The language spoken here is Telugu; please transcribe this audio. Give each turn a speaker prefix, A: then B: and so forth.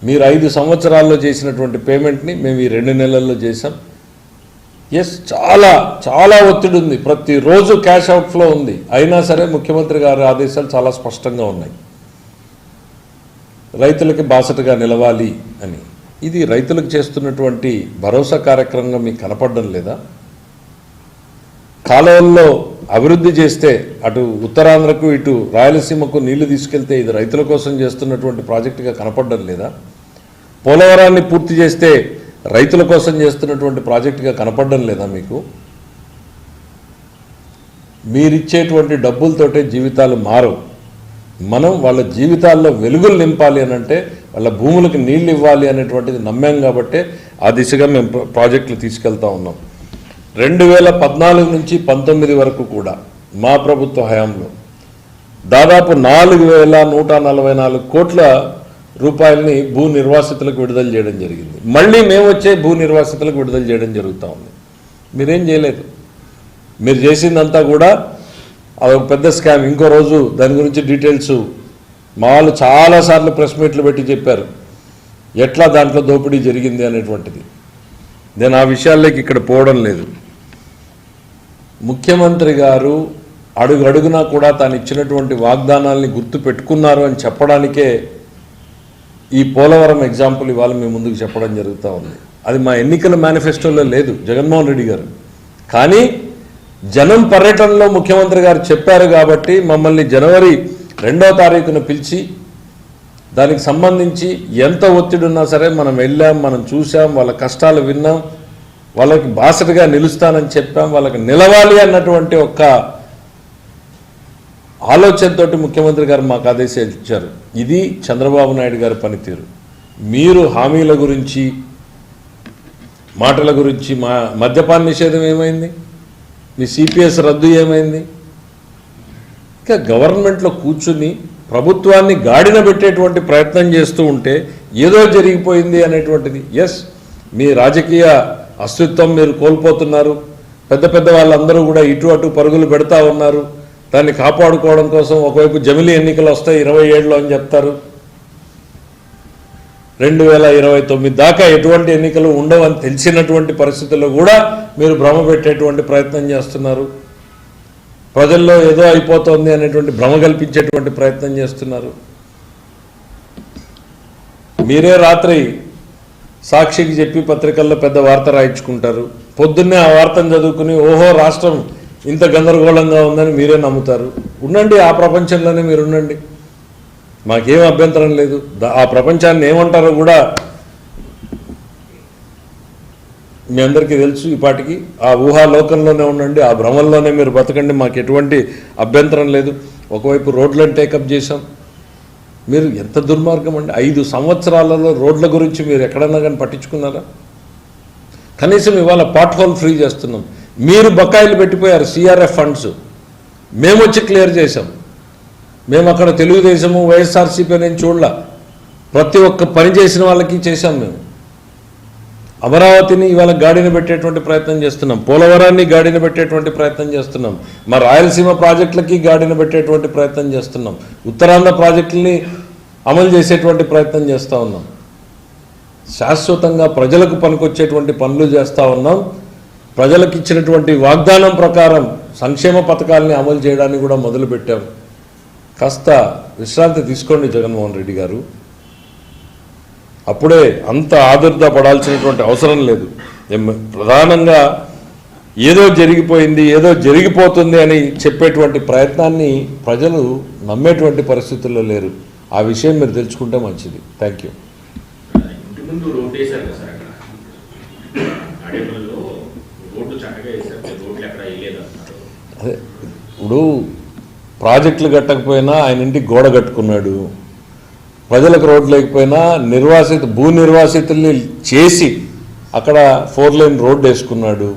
A: మీరు 5 సంవత్సరాల్లో చేసినటువంటి పేమెంట్ని మేము ఈ 2 నెలల్లో చేసాం. ఎస్, చాలా చాలా ఒత్తిడి ఉంది, ప్రతిరోజు క్యాష్ అవుట్ఫ్లో ఉంది. అయినా సరే ముఖ్యమంత్రి గారి ఆదేశాలు చాలా స్పష్టంగా ఉన్నాయి, రైతులకి బాసటగా నిలవాలి అని. ఇది రైతులకు చేస్తున్నటువంటి భరోసా కార్యక్రమంగా మీకు కనపడడం లేదా? కాలువల్లో అభివృద్ధి చేస్తే అటు ఉత్తరాంధ్రకు ఇటు రాయలసీమకు నీళ్లు తీసుకెళ్తే ఇది రైతుల కోసం చేస్తున్నటువంటి ప్రాజెక్టుగా కనపడడం లేదా? పోలవరాన్ని పూర్తి చేస్తే రైతుల కోసం చేస్తున్నటువంటి ప్రాజెక్టుగా కనపడడం లేదా మీకు? మీరిచ్చేటువంటి డబ్బులతోటే జీవితాలు మారవు. మనం వాళ్ళ జీవితాల్లో వెలుగులు నింపాలి అని అంటే వాళ్ళ భూములకు నీళ్ళు ఇవ్వాలి అనేటువంటిది నమ్మాం కాబట్టి ఆ దిశగా మేము ప్రాజెక్టులు తీసుకెళ్తా ఉన్నాం. 2014 నుంచి 19 వరకు కూడా మా ప్రభుత్వ హయాంలో దాదాపు 4,144 కోట్ల రూపాయలని భూ నిర్వాసితులకు విడుదల చేయడం జరిగింది. మళ్ళీ మేము వచ్చే భూ నిర్వాసితులకు విడుదల చేయడం జరుగుతూ ఉంది. మీరేం చేయలేదు. మీరు చేసిందంతా కూడా అదొక పెద్ద స్కామ్. ఇంకో రోజు దాని గురించి డీటెయిల్స్ మా వాళ్ళు చాలాసార్లు ప్రెస్ మీట్లు పెట్టి చెప్పారు ఎట్లా దాంట్లో దోపిడీ జరిగింది అనేటువంటిది. నేను ఆ విషయాల్లోకి ఇక్కడ పోవడం లేదు. ముఖ్యమంత్రి గారు అడుగడుగునా కూడా తాను ఇచ్చినటువంటి వాగ్దానాల్ని గుర్తు పెట్టుకున్నారు అని చెప్పడానికే ఈ పోలవరం ఎగ్జాంపుల్ ఇవాళ మీ ముందుకు చెప్పడం జరుగుతూ ఉంది. అది మా ఎన్నికల మేనిఫెస్టోలో లేదు జగన్మోహన్ రెడ్డి గారు, కానీ జనం పర్యటనలో ముఖ్యమంత్రి గారు చెప్పారు కాబట్టి మమ్మల్ని జనవరి 2వ తారీఖున పిలిచి దానికి సంబంధించి ఎంత ఒత్తిడి ఉన్నా సరే మనం వెళ్ళాం, మనం చూసాం, వాళ్ళ కష్టాలు విన్నాం, వాళ్ళకి బాసటగా నిలుస్తానని చెప్పాం, వాళ్ళకి నిలవాలి అన్నటువంటి ఒక్క ఆలోచనతోటి ముఖ్యమంత్రి గారు మాకు ఆదేశాలు ఇచ్చారు. ఇది చంద్రబాబు నాయుడు గారి పనితీరు. మీరు హామీల గురించి మాటల గురించి మద్యపాన నిషేధం ఏమైంది? మీ సిపిఎస్ రద్దు ఏమైంది? ఇంకా గవర్నమెంట్లో కూర్చుని ప్రభుత్వాన్ని గాడిన పెట్టేటువంటి ప్రయత్నం చేస్తూ ఉంటే ఏదో జరిగిపోయింది అనేటువంటిది. ఎస్, మీ రాజకీయ అస్తిత్వం మీరు కోల్పోతున్నారు. పెద్ద పెద్ద వాళ్ళందరూ కూడా ఇటు అటు పరుగులు పెడతా ఉన్నారు. దాన్ని కాపాడుకోవడం కోసం ఒకవైపు జమిలీ ఎన్నికలు వస్తాయి 27లో అని చెప్తారు. 2029 దాకా ఎటువంటి ఎన్నికలు ఉండవని తెలిసినటువంటి పరిస్థితుల్లో కూడా మీరు భ్రమ పెట్టేటువంటి ప్రయత్నం చేస్తున్నారు. ప్రజల్లో ఏదో అయిపోతుంది అనేటువంటి భ్రమ కల్పించేటువంటి ప్రయత్నం చేస్తున్నారు. మీరే రాత్రి సాక్షికి చెప్పి పత్రికల్లో పెద్ద వార్త రాయించుకుంటారు. పొద్దున్నే ఆ వార్తను చదువుకుని ఓహో రాష్ట్రం ఇంత గందరగోళంగా ఉందని మీరే నమ్ముతారు. ఉండండి, ఆ ప్రపంచంలోనే మీరు ఉండండి, మాకేం అభ్యంతరం లేదు. ఆ ప్రపంచాన్ని ఏమంటారో కూడా మీ అందరికీ తెలుసు. ఈ పాటికి ఆ ఊహాలోకంలోనే ఉండండి, ఆ భ్రమంలోనే మీరు బతకండి, మాకు ఎటువంటి అభ్యంతరం లేదు. ఒకవైపు రోడ్లను టేకప్ చేశాం. మీరు ఎంత దుర్మార్గం అండి! 5 సంవత్సరాలలో రోడ్ల గురించి మీరు ఎక్కడన్నా కానీ పట్టించుకున్నారా? కనీసం ఇవాళ పాట్ హోల్ ఫ్రీ చేస్తున్నాం. మీరు బకాయిలు పెట్టిపోయారు సిఆర్ఎఫ్ ఫండ్స్, మేము వచ్చి క్లియర్ చేశాం. మేము అక్కడ తెలుగుదేశము వైఎస్ఆర్సీపీ నేను చూడలా, ప్రతి ఒక్క పని చేసిన వాళ్ళకి చేశాం. మేము అమరావతిని ఇవాళ గాడిన పెట్టేటువంటి ప్రయత్నం చేస్తున్నాం, పోలవరాన్ని గాడిన పెట్టేటువంటి ప్రయత్నం చేస్తున్నాం, మా రాయలసీమ ప్రాజెక్టులకి గాడిన పెట్టేటువంటి ప్రయత్నం చేస్తున్నాం, ఉత్తరాంధ్ర ప్రాజెక్టులని అమలు చేసేటువంటి ప్రయత్నం చేస్తూ ఉన్నాం. శాశ్వతంగా ప్రజలకు పనికొచ్చేటువంటి పనులు చేస్తూ ఉన్నాం. ప్రజలకు ఇచ్చినటువంటి వాగ్దానం ప్రకారం సంక్షేమ పథకాలని అమలు చేయడానికి కూడా మొదలుపెట్టాం. కాస్త విశ్రాంతి తీసుకోండి జగన్మోహన్ రెడ్డి గారు. అప్పుడే అంత ఆదుర్దా పడాల్సినటువంటి అవసరం లేదు. ప్రధానంగా ఏదో జరిగిపోయింది, ఏదో జరిగిపోతుంది అని చెప్పేటువంటి ప్రయత్నాన్ని ప్రజలు నమ్మేటువంటి పరిస్థితుల్లో లేరు. ఆ విషయం మీరు తెలుసుకుంటే మంచిది. Thank you. అదే ఇప్పుడు ప్రాజెక్టులు కట్టకపోయినా ఆయన ఇంటికి గోడ కట్టుకున్నాడు. ప్రజలకు రోడ్లు లేకపోయినా భూ నిర్వాసితుల్ని చేసి అక్కడ 4 లైన్ రోడ్డు వేసుకున్నాడు.